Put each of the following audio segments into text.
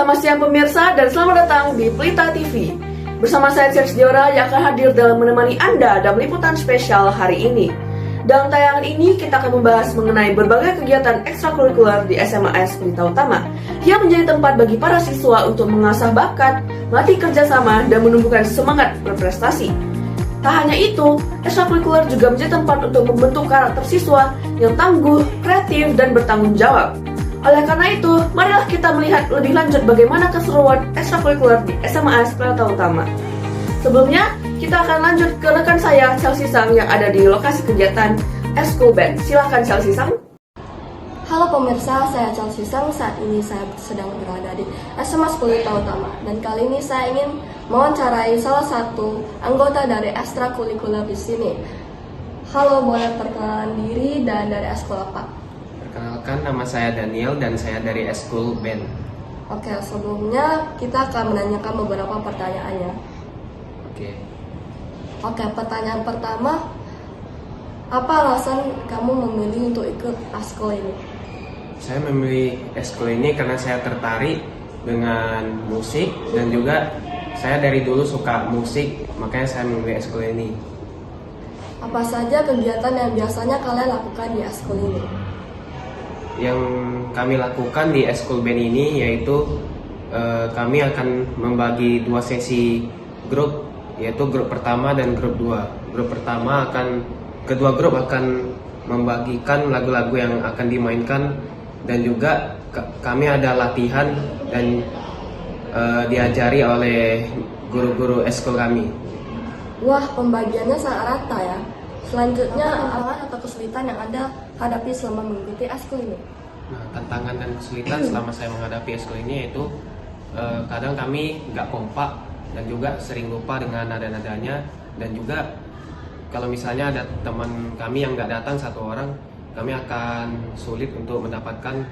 Selamat siang pemirsa dan selamat datang di Pelita TV. Bersama saya Chers Diora yang akan hadir dalam menemani Anda dalam liputan spesial hari ini. Dalam tayangan ini kita akan membahas mengenai berbagai kegiatan ekstrakurikuler di SMAS Pelita Utama yang menjadi tempat bagi para siswa untuk mengasah bakat, melatih kerjasama, dan menumbuhkan semangat berprestasi. Tak hanya itu, ekstrakurikuler juga menjadi tempat untuk membentuk karakter siswa yang tangguh, kreatif, dan bertanggung jawab. Oleh karena itu, marilah kita melihat lebih lanjut bagaimana keseruan ekstrakurikuler di SMAS Pelita Utama. Sebelumnya, kita akan lanjut ke rekan saya, Chelsea Sang, yang ada di lokasi kegiatan Eskul Band. Silakan Chelsea Sang. Halo pemirsa, saya Chelsea Sang. Saat ini saya sedang berada di SMAS Pelita Utama. Dan kali ini saya ingin mewawancarai salah satu anggota dari ekstrakurikuler di sini. Halo, boleh perkenalan diri dan dari eskul apa? Perkenalkan, nama saya Daniel dan saya dari Eskul Band. Oke, sebelumnya kita akan menanyakan beberapa pertanyaan ya. Oke, pertanyaan pertama, apa alasan kamu memilih untuk ikut eskul ini? Saya memilih eskul ini karena saya tertarik dengan musik dan juga saya dari dulu suka musik, makanya saya memilih eskul ini. Apa saja kegiatan yang biasanya kalian lakukan di eskul ini? Yang kami lakukan di Eskul Band ini yaitu kami akan membagi dua sesi grup, yaitu grup pertama dan grup 2. Grup pertama kedua grup akan membagikan lagu-lagu yang akan dimainkan dan juga kami ada latihan dan diajari oleh guru-guru eskul kami. Wah, pembagiannya sangat rata ya. Selanjutnya, tantangan atau kesulitan yang Anda hadapi selama mengikuti eskul ini? Nah, tantangan dan kesulitan selama saya menghadapi eskul ini yaitu kadang kami nggak kompak dan juga sering lupa dengan nada-nadanya, dan juga kalau misalnya ada teman kami yang nggak datang satu orang, kami akan sulit untuk mendapatkan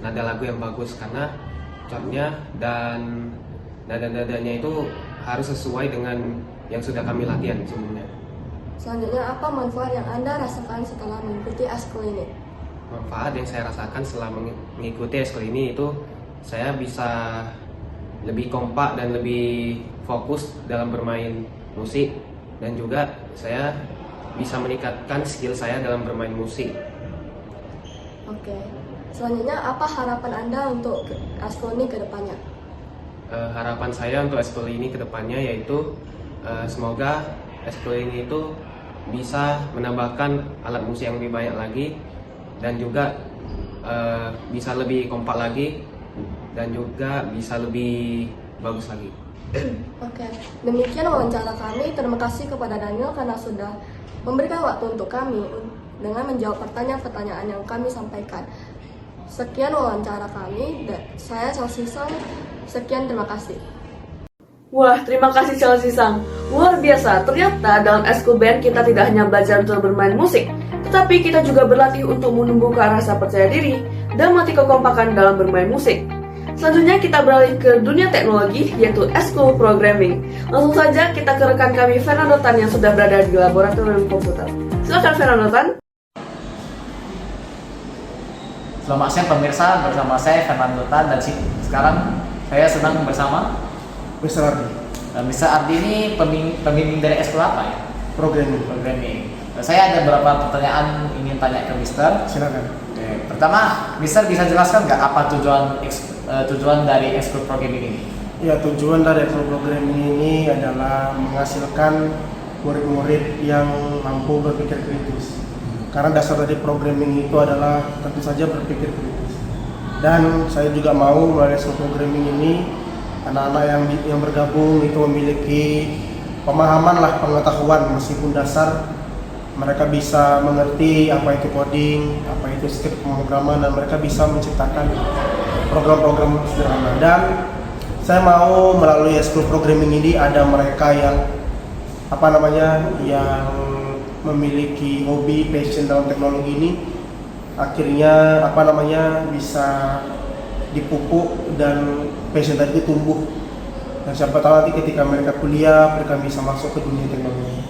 nada lagu yang bagus karena chordnya dan nada-nadanya itu harus sesuai dengan yang sudah kami latihan sebelumnya. Selanjutnya, apa manfaat yang Anda rasakan setelah mengikuti eskul ini? Manfaat yang saya rasakan setelah mengikuti eskul ini itu saya bisa lebih kompak dan lebih fokus dalam bermain musik, dan juga saya bisa meningkatkan skill saya dalam bermain musik. Oke. Selanjutnya, apa harapan Anda untuk eskul ini ke depannya? Harapan saya untuk eskul ini ke depannya yaitu semoga eskul ini itu bisa menambahkan alat musik yang lebih banyak lagi, dan juga bisa lebih kompak lagi, dan juga bisa lebih bagus lagi. Oke, demikian wawancara kami. Terima kasih kepada Daniel karena sudah memberikan waktu untuk kami dengan menjawab pertanyaan-pertanyaan yang kami sampaikan. Sekian wawancara kami, dan saya Chelsea Sang. Sekian, terima kasih. Wah, terima kasih Chelsea Sang. Luar biasa, ternyata dalam Eskul Band kita tidak hanya belajar untuk bermain musik, tetapi kita juga berlatih untuk menumbuhkan rasa percaya diri dan melatih kekompakan dalam bermain musik. Selanjutnya kita beralih ke dunia teknologi, yaitu Eskul Programming. Langsung saja kita ke rekan kami Fernando Tan yang sudah berada di laboratorium komputer. Silakan Fernando Tan. Selamat siang pemirsa, bersama saya Fernando Tan, dan sekarang saya sedang bersama Mr. Ardi, Mr. Ardi. Ini pembimbing dari eskul apa ya? programming. Saya ada beberapa pertanyaan ingin tanya ke Mister. Silakan. Oke. Pertama, Mister bisa jelaskan nggak apa tujuan dari eskul programming ini? Ya, tujuan dari eskul programming ini adalah menghasilkan murid-murid yang mampu berpikir kritis. Karena dasar dari programming itu adalah tentu saja berpikir kritis. Dan saya juga mau melalui eskul programming ini anak-anak yang bergabung itu memiliki pemahaman pengetahuan meskipun dasar. Mereka bisa mengerti apa itu coding, apa itu script pemrograman, dan mereka bisa menciptakan program-program sederhana. Dan saya mau melalui eskul programming ini ada mereka yang yang memiliki hobi, passion dalam teknologi ini, akhirnya bisa dipupuk dan passion tadi itu tumbuh, dan siapa tahu nanti ketika mereka kuliah mereka bisa masuk ke dunia teknologi.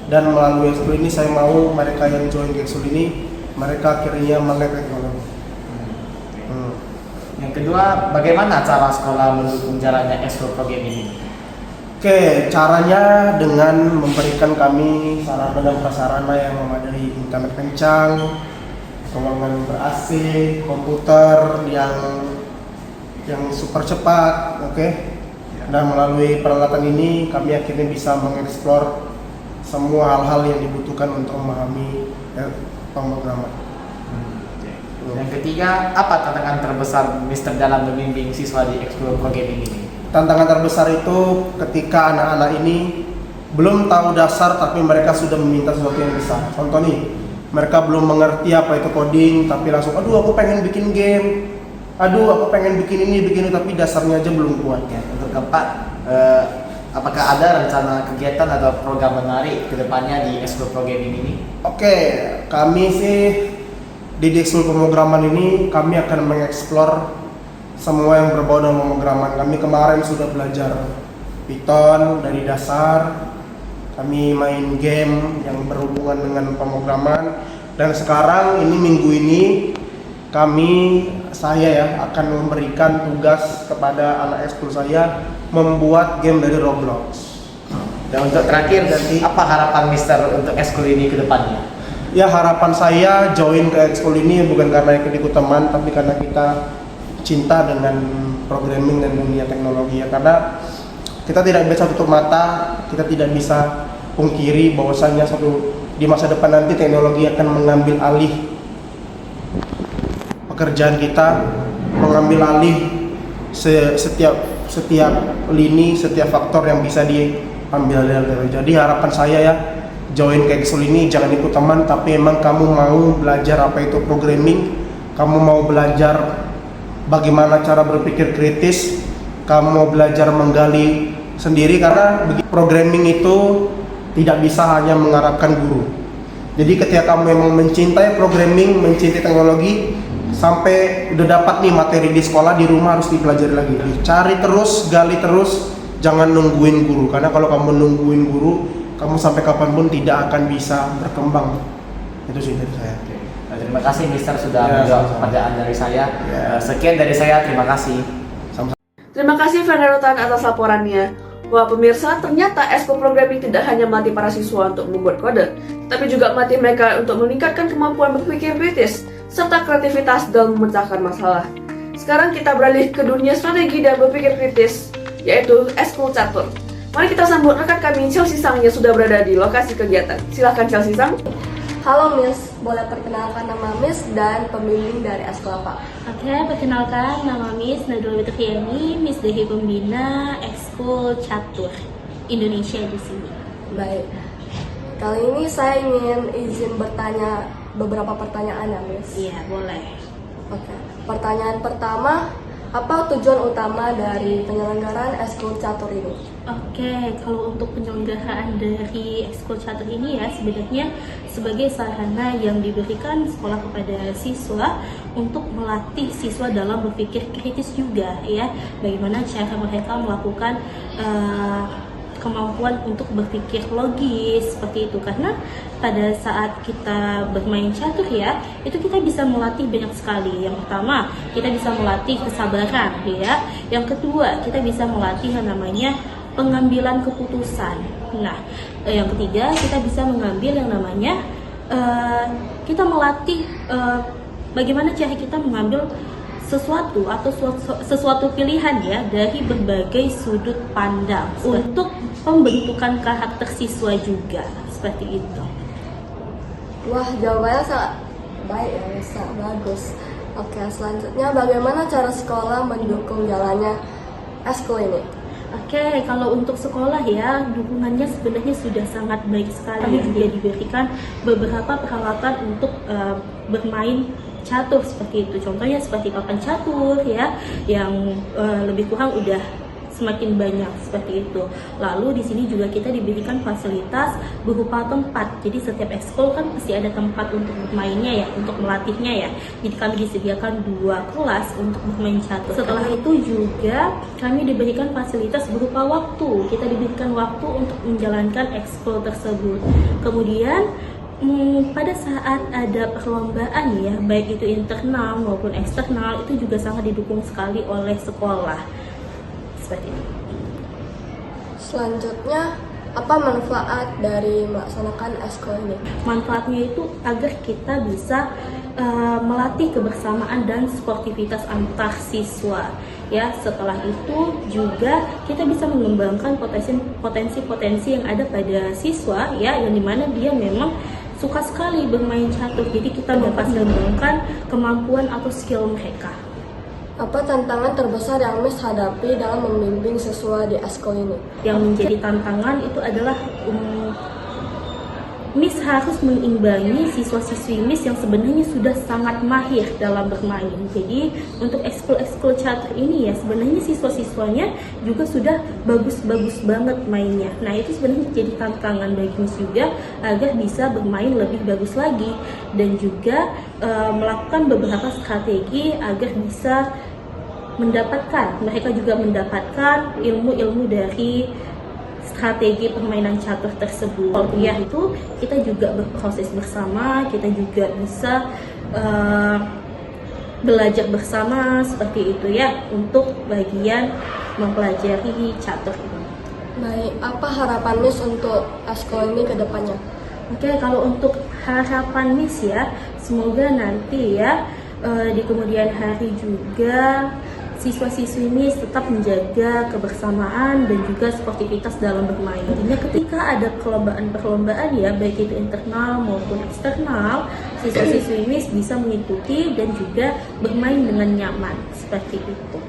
Dan melalui eskul ini saya mau mereka yang join ke eskul ini mereka akhirnya melek teknologi. Yang kedua, bagaimana cara sekolah mendukung jalannya ekskul program ini? Oke, caranya dengan memberikan kami sarana dan prasarana yang memadai, internet kencang, ruangan ber-AC, komputer yang super cepat, oke. Dan melalui peralatan ini kami akhirnya bisa mengeksplor semua hal-hal yang dibutuhkan untuk memahami pemrograman. Yang ketiga, apa tantangan terbesar Mister dalam membimbing siswa di ekskul program ini? Tantangan terbesar itu ketika anak-anak ini belum tahu dasar tapi mereka sudah meminta sesuatu yang besar. Contoh nih, mereka belum mengerti apa itu coding tapi langsung, aduh aku pengen bikin game, aduh aku pengen bikin ini, tapi dasarnya aja belum kuat. Ya, untuk keempat, apakah ada rencana kegiatan atau program menarik ke depannya di ekskul program ini? Oke, kami sih di ekskul pemrograman ini kami akan mengeksplor semua yang berbau dengan pemrograman. Kami kemarin sudah belajar Python dari dasar, kami main game yang berhubungan dengan pemrograman, dan sekarang ini minggu ini saya akan memberikan tugas kepada anak ekskul saya membuat game dari Roblox. Dan untuk terakhir, apa harapan Mister untuk ekskul ini ke depannya? Ya, harapan saya join ke ekskul ini bukan karena ikut teman, tapi karena kita cinta dengan programming dan dunia teknologi ya. Karena kita tidak bisa tutup mata, kita tidak bisa pungkiri bahwasanya di masa depan nanti teknologi akan mengambil alih pekerjaan kita, mengambil alih setiap lini, setiap faktor yang bisa diambil alih. Jadi harapan saya ya, join ke ekskul ini jangan ikut teman, tapi emang kamu mau belajar apa itu programming, kamu mau belajar bagaimana cara berpikir kritis, kamu mau belajar menggali sendiri, karena programming itu tidak bisa hanya mengharapkan guru. Jadi ketika kamu memang mencintai programming, mencintai teknologi, sampai udah dapat nih materi di sekolah, di rumah harus dipelajari lagi. Cari terus, gali terus, jangan nungguin guru. Karena kalau kamu nungguin guru, kamu sampai kapanpun tidak akan bisa berkembang. Itu sih dari saya. Terima kasih Mister sudah menjawab pertanyaan dari saya. Sekian dari saya, terima kasih. Terima kasih Fenerotan atas laporannya. Wah pemirsa, ternyata ekskul programming tidak hanya melatih para siswa untuk membuat kode, tapi juga melatih mereka untuk meningkatkan kemampuan berpikir kritis serta kreativitas dalam memecahkan masalah. Sekarang kita beralih ke dunia strategi dan berpikir kritis, yaitu ekskul catur. Mari kita sambut rekan kami Chelsea Sang yang sudah berada di lokasi kegiatan. Silahkan Chelsea Sang. Halo Miss, boleh perkenalkan nama Miss dan pembimbing dari ekskul apa? Oke, perkenalkan nama Miss Nadul Witriani, Miss Dehi Pembina ekskul catur Indonesia di sini. Baik, kali ini saya ingin izin bertanya beberapa pertanyaan ya Miss. Iya, boleh. Oke, pertanyaan pertama, apa tujuan utama dari penyelenggaraan ekskul catur ini? Oke, kalau untuk penyelenggaraan dari ekskul catur ini ya, sebenarnya sebagai sarana yang diberikan sekolah kepada siswa untuk melatih siswa dalam berpikir kritis juga ya. Bagaimana cara mereka melakukan kemampuan untuk berpikir logis seperti itu, karena pada saat kita bermain catur ya, itu kita bisa melatih banyak sekali. Yang pertama, kita bisa melatih kesabaran ya. Yang kedua, kita bisa melatih yang namanya pengambilan keputusan. Nah, yang ketiga, kita bisa mengambil yang namanya kita melatih bagaimana cara kita mengambil sesuatu atau sesuatu pilihan ya dari berbagai sudut pandang untuk pembentukan karakter siswa juga seperti itu. Wah, jawabannya sangat baik ya, sangat bagus. Oke, selanjutnya bagaimana cara sekolah mendukung jalannya ekskul ini? Oke, kalau untuk sekolah ya, dukungannya sebenarnya sudah sangat baik sekali. Kami juga diberikan beberapa peralatan untuk bermain catur seperti itu. Contohnya seperti papan catur ya, yang lebih kurang udah semakin banyak seperti itu. Lalu di sini juga kita diberikan fasilitas berupa tempat. Jadi setiap ekskul kan pasti ada tempat untuk bermainnya ya, untuk melatihnya ya. Jadi kami disediakan 2 kelas untuk bermain catur. Setelah itu juga kami diberikan fasilitas berupa waktu. Kita diberikan waktu untuk menjalankan ekskul tersebut. Kemudian pada saat ada perlombaan ya, baik itu internal maupun eksternal, itu juga sangat didukung sekali oleh sekolah. Seperti itu. Selanjutnya, apa manfaat dari melaksanakan eskul ini? Manfaatnya itu agar kita bisa melatih kebersamaan dan sportivitas antar siswa. Ya, setelah itu juga kita bisa mengembangkan potensi-potensi yang ada pada siswa, ya, yang dimana dia memang suka sekali bermain catur. Jadi kita dapat mengembangkan kemampuan atau skill mereka. Apa tantangan terbesar yang Miss hadapi dalam membimbing siswa di eskul ini? Yang menjadi tantangan itu adalah Miss harus mengimbangi siswa-siswi Miss yang sebenarnya sudah sangat mahir dalam bermain. Jadi untuk ekskul catur ini ya, sebenarnya siswa-siswanya juga sudah bagus-bagus banget mainnya. Nah, itu sebenarnya jadi tantangan bagi Miss juga agar bisa bermain lebih bagus lagi, dan juga melakukan beberapa strategi agar bisa mereka juga mendapatkan ilmu-ilmu dari strategi permainan catur tersebut. Kalau kuliah itu kita juga berproses bersama, kita juga bisa belajar bersama seperti itu ya, untuk bagian mempelajari catur ini. Baik, apa harapan Miss untuk eskul ini ke depannya? Oke, kalau untuk harapan Miss ya, semoga nanti ya di kemudian hari juga siswa-siswi Miss tetap menjaga kebersamaan dan juga sportivitas dalam bermain. Artinya ketika ada perlombaan ya, baik itu internal maupun eksternal, siswa-siswi Miss bisa mengikuti dan juga bermain dengan nyaman. Seperti itu.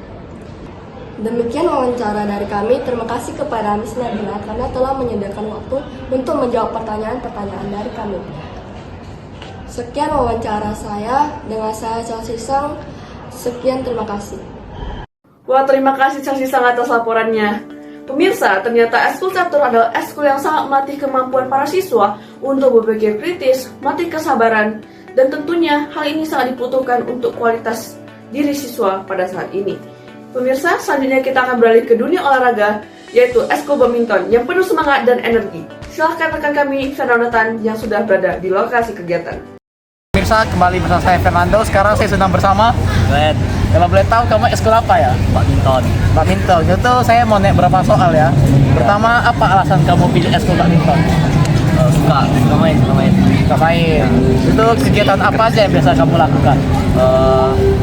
Demikian wawancara dari kami. Terima kasih kepada Miss Nabila karena telah menyediakan waktu untuk menjawab pertanyaan-pertanyaan dari kami. Sekian wawancara saya, dengan saya Chelsea Sang. Sekian, terima kasih. Wah, terima kasih Chelsea Sang atas laporannya. Pemirsa, ternyata eskul catur adalah eskul yang sangat melatih kemampuan para siswa untuk berpikir kritis, melatih kesabaran, dan tentunya hal ini sangat dibutuhkan untuk kualitas diri siswa pada saat ini. Pemirsa, selanjutnya kita akan beralih ke dunia olahraga, yaitu eskul badminton yang penuh semangat dan energi. Silahkan rekan kami, Fernando Tan, yang sudah berada di lokasi kegiatan. Pemirsa, kembali bersama saya Fernando. Sekarang saya sedang bersama Glenn. Kalau boleh tahu kamu eskul apa ya? Badminton. Badminton. Itu saya mau naik berapa soal ya. Pertama, apa alasan kamu pilih eskul badminton? Suka main. Itu kegiatan apa aja yang biasa kamu lakukan?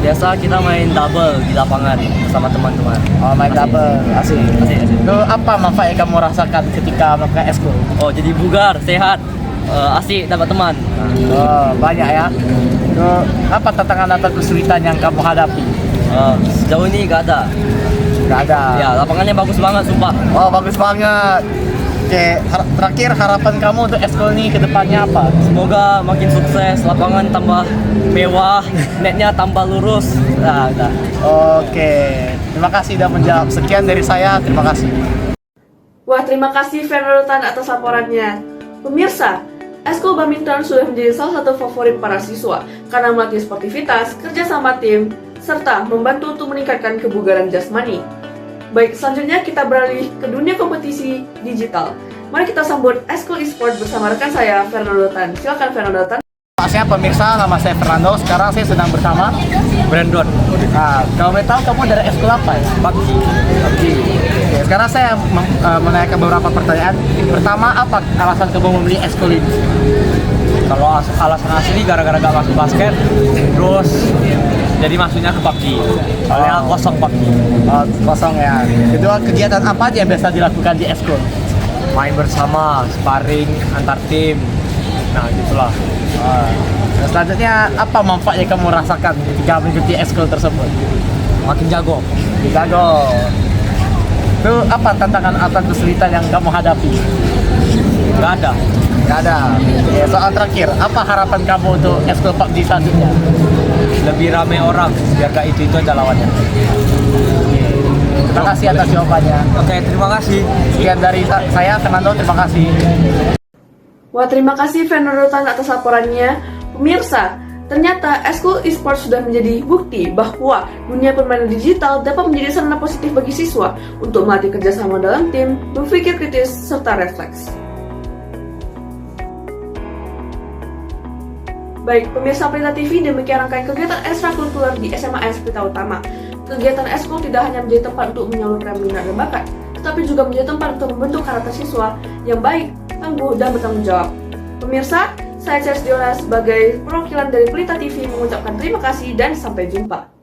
Biasa kita main double di lapangan sama teman-teman. Oh, main double. Asik. Asik. Itu apa manfaat yang kamu rasakan ketika melakukan eskul? Oh, jadi bugar, sehat, asik, dapat teman. Oh, banyak ya. Itu apa tantangan atau kesulitan yang kamu hadapi? Sejauh ini gak ada. Gak ada. Ya, lapangannya bagus banget, sumpah. Oh, bagus banget. Oke, terakhir harapan kamu untuk eskul ini ke depannya apa? Semoga makin sukses, lapangan tambah mewah, netnya tambah lurus. Nah, udah. Oke, terima kasih sudah menjawab. Sekian dari saya, terima kasih. Wah, terima kasih Fernando Tan atas laporannya. Pemirsa, eskul badminton sudah menjadi salah satu favorit para siswa karena melatih sportivitas, kerja sama tim, serta membantu untuk meningkatkan kebugaran jasmani. Baik, selanjutnya kita beralih ke dunia kompetisi digital. Mari kita sambut eskul e-sport bersama rekan saya, Fernando Tan. Silakan Fernando Tan. Maksudnya pemirsa, nama saya Fernando. Sekarang saya sedang bersama Brandon. Nah, kalau boleh tahu kamu dari eskul apa ya? PUBG. Oke, sekarang saya menanyakan beberapa pertanyaan. Pertama, apa alasan kamu memilih eskul ini? Kalau alasan asli gara-gara gak masuk basket, terus jadi masuknya ke PUBG. Soalnya kosong PUBG. Oh, kosong ya. Kedua, kegiatan apa aja yang biasa dilakukan di eskul? Main bersama, sparring antar tim. Nah, gitulah. Nah, selanjutnya, apa manfaat yang kamu rasakan ketika mengikuti eskul tersebut? Makin jago. Jago. Itu apa tantangan atau kesulitan yang kamu hadapi? Gak ada. Gak ada. Oke, soal terakhir, apa harapan kamu untuk eskul PUBG selanjutnya? Lebih ramai orang, biar gak itu aja lawannya. Terima kasih atas jawabannya. Oke, terima kasih. Sekian dari saya, Fernando. Terima kasih. Wah, terima kasih Fernando Tan atas laporannya. Pemirsa, ternyata eskul e-sport sudah menjadi bukti bahwa dunia permainan digital dapat menjadi sarana positif bagi siswa untuk melatih kerjasama dalam tim, berpikir kritis, serta refleks. Baik, pemirsa Pelita TV, demikian rangkaian kegiatan ekstrakurikuler di SMA AS Pelita Utama. Kegiatan ekskul tidak hanya menjadi tempat untuk menyalurkan minat dan bakat, tetapi juga menjadi tempat untuk membentuk karakter siswa yang baik, tangguh, dan bertanggung jawab. Pemirsa, saya Chelsea Diora sebagai perwakilan dari Pelita TV mengucapkan terima kasih dan sampai jumpa.